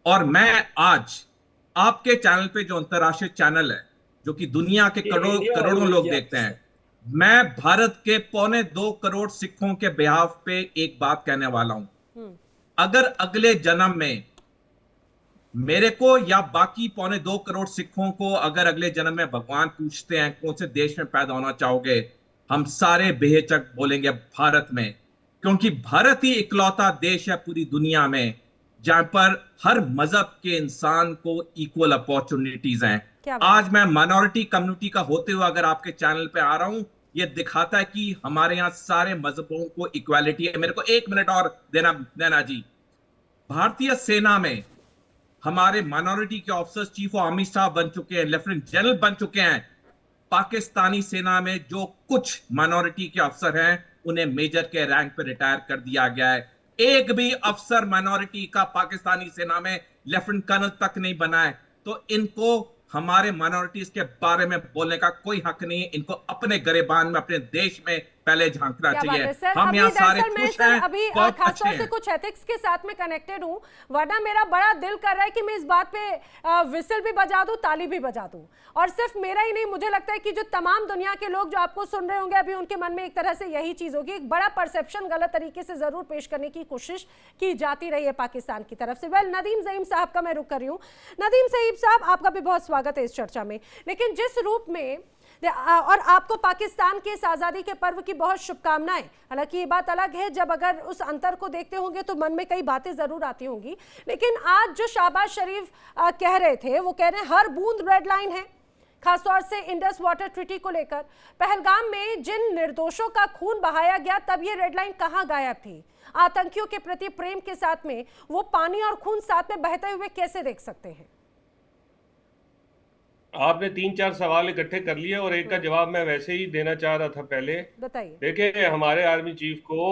और मैं आज आपके चैनल पे, जो अंतर्राष्ट्रीय चैनल है, जो कि दुनिया के ये इंडिया वाली करोड़ों हुई लोग थी देखते आपके हैं, साथ? मैं भारत के 2.25 करोड़ सिखों के बिहाफ पे एक बात कहने वाला हूं। अगर अगले जन्म में मेरे को या बाकी 2.25 करोड़ सिखों को अगर अगले जन्म में भगवान पूछते हैं कौन से देश में पैदा होना चाहोगे, हम सारे बेहिचक बोलेंगे भारत में। क्योंकि भारत ही इकलौता देश है पूरी दुनिया में जहां पर हर मजहब के इंसान को इक्वल अपॉर्चुनिटीज हैं। क्या बात आज मैं माइनॉरिटी कम्युनिटी का होते हुए अगर आपके चैनल पे आ रहा हूं, ये दिखाता है कि हमारे यहाँ सारे मजहबों को इक्वालिटी है। मेरे को 1 मिनट और देना देना जी। भारतीय सेना में हमारे माइनॉरिटी के officers chief of army staff बन चुके हैं, लेफ्टिनेंट जनरल बन चुके हैं। पाकिस्तानी सेना में जो कुछ माइनॉरिटी के अफसर हैं, उन्हें मेजर के रैंक पर रिटायर कर दिया गया है। एक भी अफसर माइनॉरिटी का पाकिस्तानी सेना में लेफ्टिनेंट कर्नल तक नहीं बना है। तो इनको हमारे माइनॉरिटीज के बारे में बोलने का कोई हक नहीं है। इनको अपने गरेबान में, अपने देश में पहले झांकना क्या बात चाहिए। है सर। हम अभी यहाँ सारे दरअसल मैं खुश सर हैं, अभी बहुत अच्छे खासतौर से हैं। कुछ एथिक्स के साथ में कनेक्टेड हूँ, वरना मेरा बड़ा दिल कर रहा है कि मैं इस बात पे विसल भी बजा दूं, ताली भी बजा दूं। और सिर्फ मेरा ही नहीं, मुझे लगता है कि जो तमाम दुनिया के लोग जो आपको सुन रहे होंगे अभी, उनके मन में एक तरह से यही चीज होगी। एक बड़ा परसेप्शन गलत तरीके से जरूर पेश करने की कोशिश की जाती रही है पाकिस्तान की तरफ से। वेल, नदीम ज़हीम साहब का मैं रुख कर रही हूँ। नदीम ज़हीम साहब, आपका भी बहुत स्वागत है इस चर्चा में। लेकिन जिस रूप में, और आपको पाकिस्तान के इस आज़ादी के पर्व की बहुत शुभकामनाएं। हालांकि ये बात अलग है, जब अगर उस अंतर को देखते होंगे तो मन में कई बातें ज़रूर आती होंगी। लेकिन आज जो शहबाज शरीफ कह रहे थे, वो कह रहे हैं हर बूंद रेड लाइन है, खासतौर से इंडस वाटर ट्रीटी को लेकर। पहलगाम में जिन निर्दोषों का खून बहाया गया, तब ये रेड लाइन कहाँ गायब थी? आतंकियों के प्रति प्रेम के साथ में वो पानी और खून साथ में बहते हुए कैसे देख सकते हैं? आपने 3-4 सवाल इकट्ठे कर लिए और एक का जवाब मैं वैसे ही देना चाह रहा था पहले। बताइए। देखिए, हमारे आर्मी चीफ को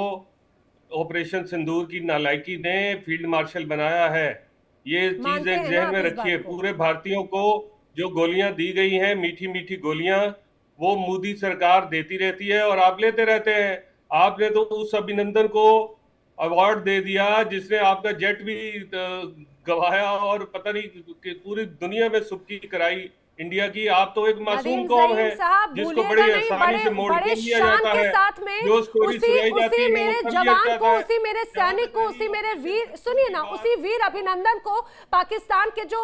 ऑपरेशन सिंदूर की नालायकी ने फील्ड मार्शल बनाया है। ये चीज मानते एक हैं ना जहन आप में इस रखिए। बात को? पूरे भारतीयों को जो गोलियां दी गई हैं, मीठी मीठी गोलियां, वो मोदी सरकार देती रहती है और आप लेते रहते हैं। आपने तो उस अभिनंदन को अवार्ड दे दिया जिसने आपका जेट भी गवाया और पता नहीं कि पूरी दुनिया में सुबकी कराई इंडिया की। आप तो एक मासूम नदीम कौम ज़हीम है साहब, जिसको भूलिएगा बड़ी नहीं, आसानी बड़े से मोड़ बड़े के लिया शान जाता के है। साथ में जो स्टोरी उसी सुनाई जाती उसी है वो मेरे सब लिया जवान को, जाता है। उसी मेरे सैनिक को, उसी मेरे वीर, सुनिए ना, उसी वीर अभिनंदन को पाकिस्तान के जो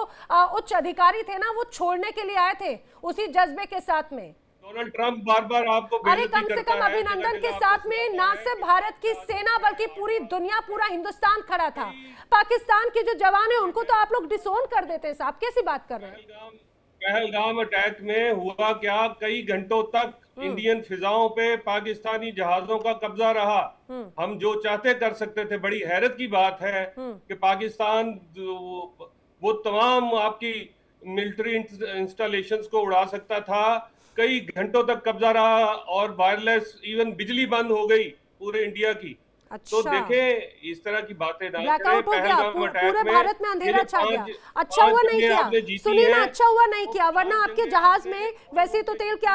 उच्च अधिकारी थे ना, वो छोड़ने के लिए आए थे उसी जज्बे के साथ में। डोनाल्ड ट्रंप बार बार आपको अरे बेइज्जती कम से करता कम है, अभिनंदन जगह के जगह साथ आपको में सुनाता ना है। सिर्फ भारत की सेना बल्कि पूरी दुनिया, पूरा हिंदुस्तान खड़ा था। पाकिस्तान के जो जवान है उनको तो आप लोग डिसोन कर देते हैं साहब, कैसी बात कर रहे हैं? पहलगाम अटैक में हुआ क्या, कई घंटों तक इंडियन फिजाओं पे पाकिस्तानी जहाजों का कब्जा रहा। हम जो चाहते कर सकते थे। बड़ी हैरत की बात है कि पाकिस्तान वो तमाम आपकी मिलिट्री इंस्टॉलेशंस को उड़ा सकता था। कई घंटों तक कब्जा रहा और वायरलेस, इवन बिजली बंद हो गई पूरे इंडिया की। तो अच्छा, देखें, इस तरह की बातें ना करें। ब्लैकआउट हो गया, पहलगाम अटैक पूरे में भारत में ये अंधेरा जो छा गया। पांच अच्छा पांच हुआ नहीं जंगें किया, आपने जीती सुनिए ना, हैं, अच्छा हुआ नहीं वो किया, वरना 5 आपके जंगें जहाज आपने में वैसे तो तेल की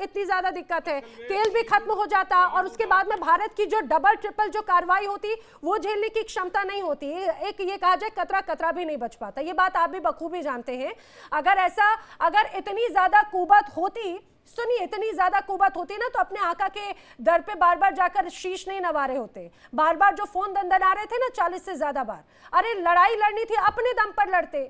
इतनी ज्यादा दिक्कत है, तेल भी खत्म हो जाता और उसके बाद में भारत की जो डबल ट्रिपल जो कार्रवाई होती, वो झेलने की क्षमता नहीं होती। एक ये कहा जाए कतरा कतरा भी नहीं बच पाता। ये बात आप भी बखूबी जानते हैं। अगर इतनी ज्यादा कुवत होती, सुनिए, इतनी ज्यादा कुवत होती ना, तो अपने आका के दर पे बार बार जाकर शीश नहीं नवा रहे होते। बार बार जो फोन दंदना रहे थे ना, 40 से ज्यादा बार, अरे लड़ाई लड़नी थी अपने दम पर लड़ते।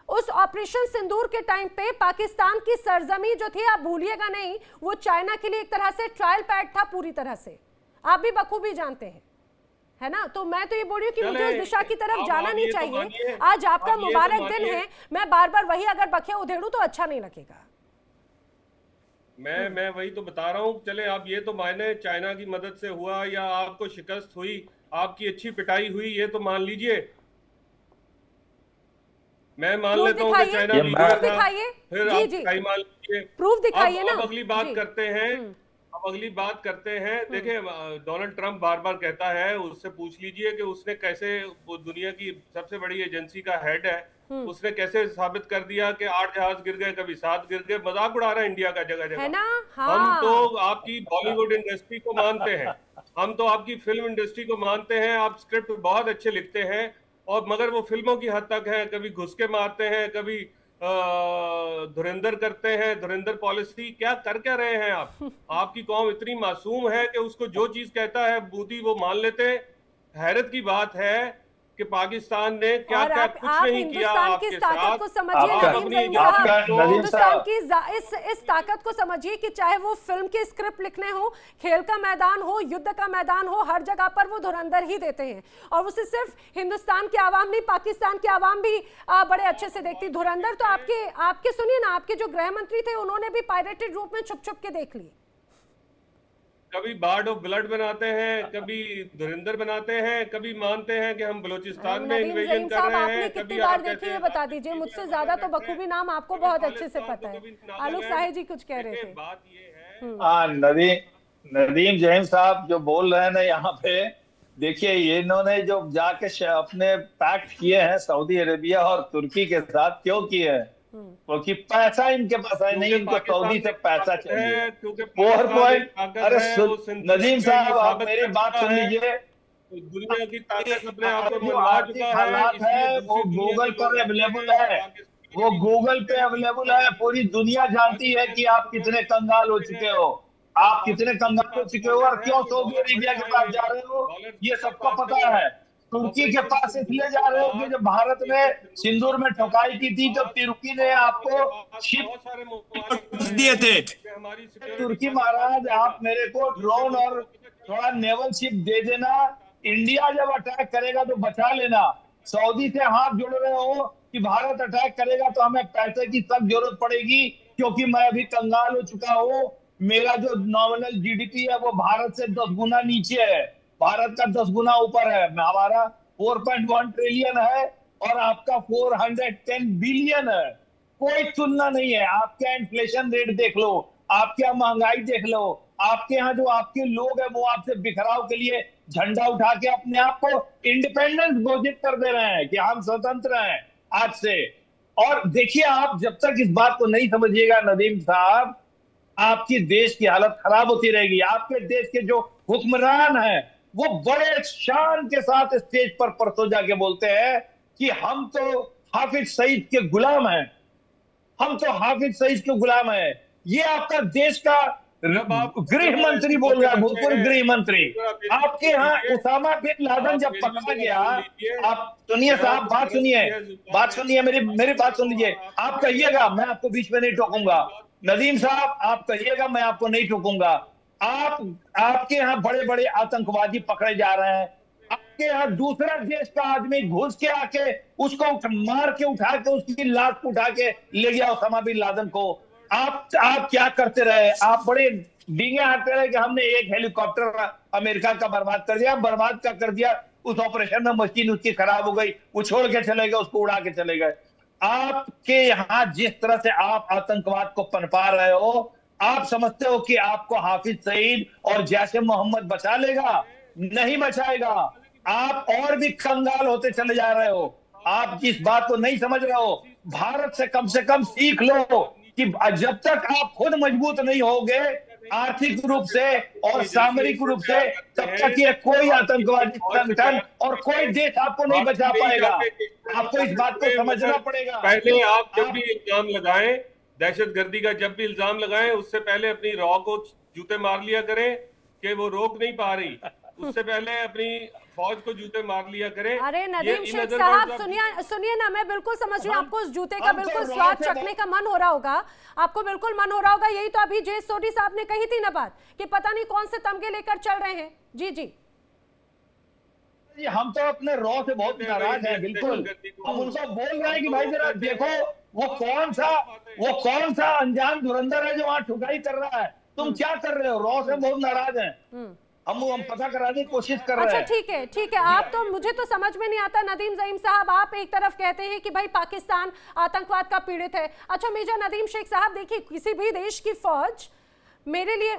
उस ऑपरेशन सिंदूर के टाइम पे पाकिस्तान की सरजमी जो थी, आप भूलिएगा नहीं, वो चाइना के लिए एक तरह से ट्रायल पैड था पूरी तरह से। आप भी बखूबी जानते हैं, है ना? तो मैं तो ये बोल रही हूँ कि मुझे उस दिशा की तरफ जाना नहीं चाहिए। आज आपका मुबारक दिन है, मैं बार बार वही अगर बखिया उधेड़ू तो अच्छा नहीं लगेगा। मैं वही तो बता रहा हूँ। चले, आप ये तो माने चाइना की मदद से हुआ या आपको शिकस्त हुई, आपकी अच्छी पिटाई हुई, ये तो मान लीजिए। मैं मान प्रूफ लेता हूँ कि चाइना ये वीक प्रूफ था, दिखाइए। फिर जी आप जी, पिटाई मान लीजिए। प्रूफ दिखाइए ना। अब अगली बात जी। करते हैं। अब अगली बात करते हैं। देखिए, डोनाल्ड ट्रंप बार बार कहता है, उससे पूछ लीजिए कि उसने कैसे, वो दुनिया की सबसे बड़ी एजेंसी का हेड है, उसने कैसे साबित कर दिया कि 8 जहाज गिर गए, कभी 7 गिर गए। मजाक उड़ा रहा है इंडिया का जगह है जगह। ना? हम तो हाँ, आपकी बॉलीवुड इंडस्ट्री को मानते हैं, हम तो आपकी फिल्म इंडस्ट्री को मानते हैं। आप स्क्रिप्ट बहुत अच्छे लिखते हैं और मगर वो फिल्मों की हद तक है, कभी घुस के मारते हैं, कभी धुरंधर करते हैं, धुरंधर पॉलिसी। क्या रहे हैं आप? आपकी कौम इतनी मासूम है कि उसको जो चीज कहता है मोदी वो मान लेते हैं। हैरत की बात है कि पाकिस्तान ने क्या क्या कुछ नहीं किया आपके साथ। को समझिए नदीम साहब, हिंदुस्तान की इस ताकत को समझिए कि चाहे वो फिल्म के स्क्रिप्ट लिखने हो, खेल का मैदान हो, युद्ध का मैदान हो, हर जगह पर वो धुरंधर ही देते हैं। और उसे सिर्फ हिंदुस्तान की आवाम नहीं, पाकिस्तान की आवाम भी बड़े अच्छे से देखती। धुरंधर तो आपके सुनिए ना, आपके जो गृह मंत्री थे उन्होंने भी पायरेटेड रूप में छुप छुप के देख लिए। कभी बार्ड ऑफ ब्लड बनाते हैं, कभी धुरंधर बनाते हैं, कभी मानते हैं कि हम बलूचिस्तान में इन्वेजन कर रहे हैं। कितनी बार देखिए बता दीजिए, मुझसे ज्यादा तो बखूबी नाम आपको बहुत अच्छे से पता है। आलोक साहे जी कुछ कह रहे थे। बात ये है नदीम जैन साहब जो बोल रहे हैं ना यहाँ पे, देखिए ये इन्होंने जो जाके अपने पैक्ट किए हैं सऊदी अरेबिया और तुर्की के साथ, क्यों किए हैं? क्योंकि पैसा इनके पास है नहीं, इनको सऊदी से पैसा चाहिए। 4 पॉइंट। अरे नदीम साहब आप मेरी बात सुन लीजिए। दुनिया की ताकत अपने आप को जो आर्थिक हालात है वो गूगल पर अवेलेबल है, वो गूगल पे अवेलेबल है। पूरी दुनिया जानती है कि आप कितने कंगाल हो चुके हो, आप कितने कंगाल हो चुके हो और क्यों सऊदी अरेबिया के पास जा रहे हो, ये सबको पता है। तुर्की के पास इसलिए जा रहे हो कि जब भारत ने सिंदूर में ठोकाई की थी तो तुर्की ने आपको शिप दिए थे। तुर्की महाराज आप मेरे को ड्रोन और थोड़ा नेवल शिप दे देना, इंडिया जब अटैक करेगा तो बचा लेना। सऊदी से हाथ जोड़ रहे हो कि भारत अटैक करेगा तो हमें पैसे की सख्त जरूरत पड़ेगी, क्योंकि मैं अभी कंगाल हो चुका हूँ। मेरा जो नॉमिनल जीडीपी है वो भारत से 10 गुना नीचे है, भारत का 10 गुना ऊपर है। हमारा 4.1 ट्रिलियन है और आपका 410 बिलियन है। कोई तुलना नहीं है। आपके यहाँ इन्फ्लेशन रेट देख लो, आपके यहाँ महंगाई देख लो, आपके यहाँ जो आपके लोग हैं वो आपसे बिखराव के लिए झंडा उठा के अपने आप को इंडिपेंडेंस घोषित कर दे रहे हैं कि हम स्वतंत्र हैं आज से। और देखिए आप जब तक इस बात को नहीं समझिएगा नदीम साहब, आपकी देश की हालत खराब होती रहेगी। आपके देश के जो हुक्मरान हैं वो बड़े शान के साथ स्टेज पर परसों जाके बोलते हैं कि हम तो हाफिज सईद के गुलाम हैं, हम तो हाफिज सईद के गुलाम हैं। ये आपका देश का गृह मंत्री बोल रहा है, भूतपूर्व गृह मंत्री। आपके यहाँ उसामा बिन लादेन जब पकड़ा गया, आप सुनिए साहब, बात सुनिए, मेरी बात सुन लीजिए। आप कहिएगा, मैं आपको बीच में नहीं टोकूंगा। नदीम साहब आप कहिएगा, मैं आपको नहीं टोकूंगा। आपके यहाँ बड़े बड़े आतंकवादी पकड़े जा रहे हैं, आपके यहाँ दूसरा देश का आदमी घुस के आके उसको मार के उठा के उसकी लाश उठा के ले गया उसामा बिन लादेन को। आप क्या करते रहे? आप बड़े डींगे हारते रहे कि हमने एक हेलीकॉप्टर अमेरिका का बर्बाद कर दिया। बर्बाद क्या कर दिया? उस ऑपरेशन में मशीन उसकी खराब हो गई, वो छोड़ के चले गए, उसको उड़ा के चले गए। आपके यहाँ जिस तरह से आप आतंकवाद को पनपा रहे हो, आप समझते हो कि आपको हाफिज सईद और जैसे मोहम्मद बचा लेगा? नहीं बचाएगा। आप और भी कंगाल होते चले जा रहे हो। आप जिस बात को नहीं समझ रहे हो, भारत से कम सीख लो कि जब तक आप खुद मजबूत नहीं होगे आर्थिक रूप से और सामरिक रूप से, तब तक ये कोई आतंकवादी संगठन और कोई देश आपको नहीं बचा पाएगा। आपको इस बात को समझना पड़ेगा। पहले आप जब भी इल्जाम लगाएं, दहशतगर्दी का जब भी इल्जाम लगाएं, उससे पहले अपनी रॉ को जूते मार लिया करें कि वो रोक नहीं पा रही। उससे पहले अपनी फौज को जूते मार लिया करें। अरे नदीम शेख साहब सुनिए ना, मैं बिल्कुल समझ रही हूँ आपको उस जूते का बिल्कुल स्वाद चखने का मन हो रहा होगा, आपको बिल्कुल मन हो रहा होगा। यही तो अभी जे सोडी साहब ने कही थी ना बात कि पता नहीं कौन से तमगे लेकर चल रहे हैं। जी जी हम तो अपने रॉ से बहुत नाराज हैं। बिल्कुल हम उनको बोल रहे हैं कि भाई जरा देखो वो कौन सा अनजान धुरंधर है जो वहां ठुकाई कर रहा है, तुम क्या कर रहे हो? रॉ से बहुत नाराज हैं। हम पता कराने की कोशिश कर रहे हैं। अच्छा ठीक है। आप तो, मुझे तो समझ में नहीं आता नदीम ज़ईम साहब, आप एक तरफ कहते हैं कि भाई पाकिस्तान आतंकवाद का पीड़ित है। अच्छा मेजर नदीम शेख साहब देखिए, किसी भी देश की फौज, मेरे लिए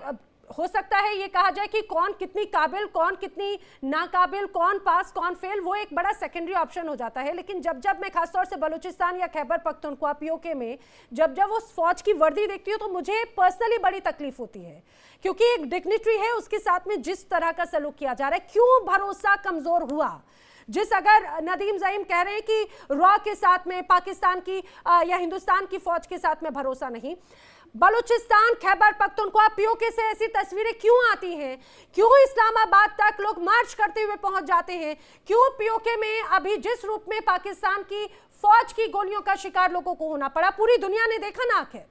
हो सकता है ये कहा जाए कि कौन कितनी काबिल, कौन कितनी नाकाबिल, कौन पास कौन फेल, वो एक बड़ा सेकेंडरी ऑप्शन हो जाता है। लेकिन जब मैं खासतौर से बलूचिस्तान या खैबर पख्तूनख्वा पीओके में जब वो फौज की वर्दी देखती हूँ तो मुझे पर्सनली बड़ी तकलीफ होती है, क्योंकि एक डिग्निटरी है, उसके साथ में जिस तरह का सलूक किया जा रहा है, क्यों भरोसा कमजोर हुआ? जिस अगर नदीम ज़ईम कह रहे हैं कि रॉ के साथ में पाकिस्तान की या हिंदुस्तान की फौज के साथ में भरोसा नहीं, बलूचिस्तान, खैबर पख्तूनख्वा, पीओके से ऐसी तस्वीरें क्यों आती हैं? क्यों इस्लामाबाद तक लोग मार्च करते हुए पहुंच जाते हैं? क्यों पीओके में अभी जिस रूप में पाकिस्तान की फौज की गोलियों का शिकार लोगों को होना पड़ा, पूरी दुनिया ने देखा ना आखिर।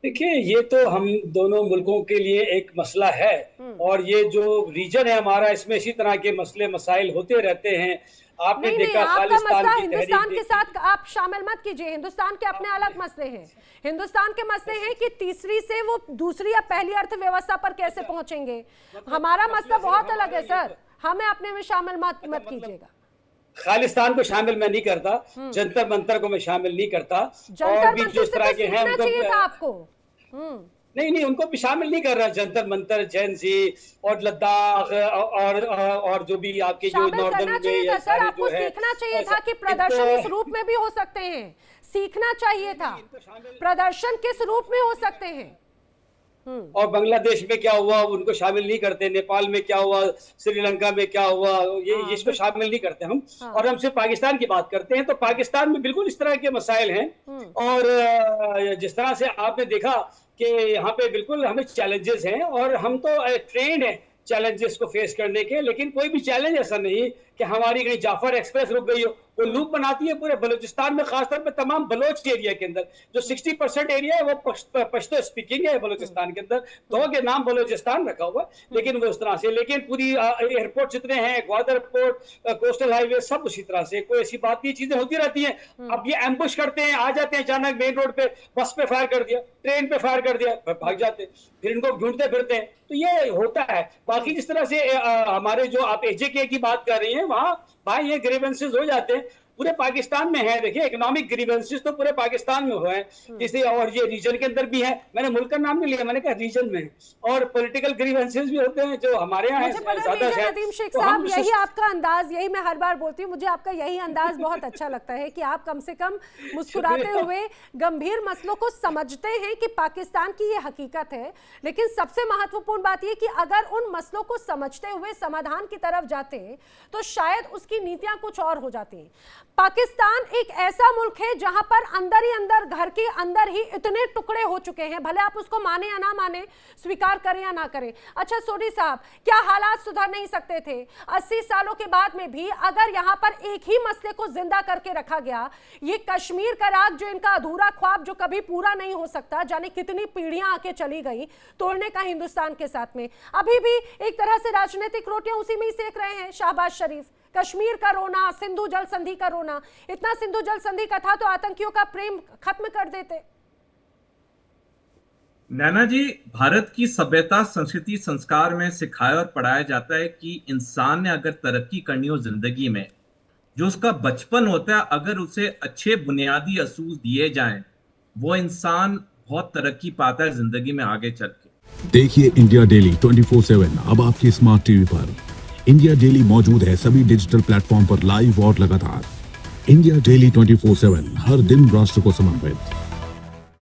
देखिए, ये तो हम दोनों मुल्कों के लिए एक मसला है, और ये जो रीजन है हमारा, इसमें इसी तरह के मसले मसाइल होते रहते हैं। आपने देखा खालिस्तान की हिंदुस्तान के साथ आप शामिल मत कीजिए, हिंदुस्तान के अपने अलग मसले हैं। हिंदुस्तान के मसले हैं कि तीसरी से वो दूसरी या पहली अर्थव्यवस्था पर कैसे पहुंचेंगे। हमारा मसला बहुत अलग है सर, हमें अपने में शामिल मत कीजिएगा। खालिस्तान को शामिल मैं नहीं करता, जंतर मंतर को मैं शामिल नहीं करता, और भी जिस तरह के हैं उनको आपको नहीं उनको भी शामिल नहीं कर रहा। जंतर मंतर, झेंसी और लद्दाख और जो भी आपके जो नॉर्दर्न में सर, आपको सीखना चाहिए था कि प्रदर्शन इस रूप में भी हो सकते हैं। सीखना चाहिए था प्रदर्शन किस रूप में हो सकते हैं। और बांग्लादेश में क्या हुआ उनको शामिल नहीं करते, नेपाल में क्या हुआ, श्रीलंका में क्या हुआ, ये इसको शामिल नहीं करते हम। और हम सिर्फ पाकिस्तान की बात करते हैं, तो पाकिस्तान में बिल्कुल इस तरह के मसाइल हैं। और जिस तरह से आपने देखा कि यहाँ पे बिल्कुल हमें चैलेंजेस हैं, और हम तो ट्रेंड हैं चैलेंजेस को फेस करने के, लेकिन कोई भी चैलेंज ऐसा नहीं कि हमारी कहीं जाफर एक्सप्रेस रुक गई हो। वो लूप बनाती है पूरे बलूचिस्तान में, खासतौर पे तमाम बलोच एरिया के अंदर जो 60% एरिया है वो पश्तो स्पीकिंग है बलूचिस्तान के अंदर, तो के नाम बलूचिस्तान रखा हुआ, लेकिन वो उस तरह से, लेकिन पूरी एयरपोर्ट जितने हैं, ग्वादर पोर्ट, कोस्टल हाईवे, सब उसी तरह से, कोई ऐसी बात नहीं, चीजें होती रहती हैं। अब ये एम्बुश करते हैं, आ जाते हैं अचानक मेन रोड पे, बस पे फायर कर दिया, ट्रेन पे फायर कर दिया, भाग जाते, फिर इनको ढूंढते फिरते हैं, तो ये होता है। बाकी जिस तरह से हमारे जो आप एजेके की बात कर रही हैं, वहाँ भाई ये ग्रीवेंसेस हो जाते हैं, पूरे पाकिस्तान में है। देखिए, इकोनॉमिक ग्रीवेंसेस तो पूरे पाकिस्तान में हुए हैं, इसलिए, और ये रीजन के अंदर भी है। मैंने मुल्क का नाम नहीं लिया, मैंने कहा रीजन में। और पॉलिटिकल ग्रीवेंसेस भी होते हैं जो हमारे यहाँ नदीम शेख साहब, यही आपका अंदाज, यही मैं हर बार बोलती हूँ, मुझे आपका यही अंदाज बहुत अच्छा लगता है कि आप कम से कम मुस्कुराते हुए गंभीर मसलों को समझते हैं कि पाकिस्तान की ये हकीकत है। लेकिन सबसे महत्वपूर्ण बात यह कि अगर उन मसलों को समझते हुए समाधान की तरफ जाते तो शायद उसकी नीतियां कुछ और हो जाती। पाकिस्तान एक ऐसा मुल्क है जहां पर अंदर ही अंदर, घर के अंदर ही इतने टुकड़े हो चुके हैं, भले आप उसको माने या ना माने, स्वीकार करें या ना करें। अच्छा सोडी साहब, क्या हालात सुधर नहीं सकते थे 80 सालों के बाद में भी? अगर यहां पर एक ही मसले को जिंदा करके रखा गया, ये कश्मीर का राग जो इनका अधूरा ख्वाब जो कभी पूरा नहीं हो सकता, जाने कितनी पीढ़ियां आके चली गई तोड़ने का हिंदुस्तान के साथ में, अभी भी एक तरह से राजनीतिक रोटियां उसी में ही सेक रहे हैं शहबाज शरीफ। कश्मीर का रोना, सिंधु जल संधि का रोना, इतना सिंधु जल संधि का था तो आतंकियों का प्रेम खत्म कर देते। नैना जी, भारत की सभ्यता, संस्कृति, संस्कार में सिखाया और पढ़ाया जाता है कि इंसान ने अगर तरक्की करनी हो जिंदगी में, जो उसका बचपन होता है, अगर उसे अच्छे बुनियादी असूल दिए जाएं, वो इंसान बहुत तरक्की पाता है जिंदगी में आगे चल के। देखिए इंडिया डेली 24/7 अब आपकी स्मार्ट टीवी पर। इंडिया डेली मौजूद है सभी डिजिटल प्लेटफॉर्म पर लाइव और लगातार। इंडिया डेली 24/7 हर दिन राष्ट्र को समर्पित।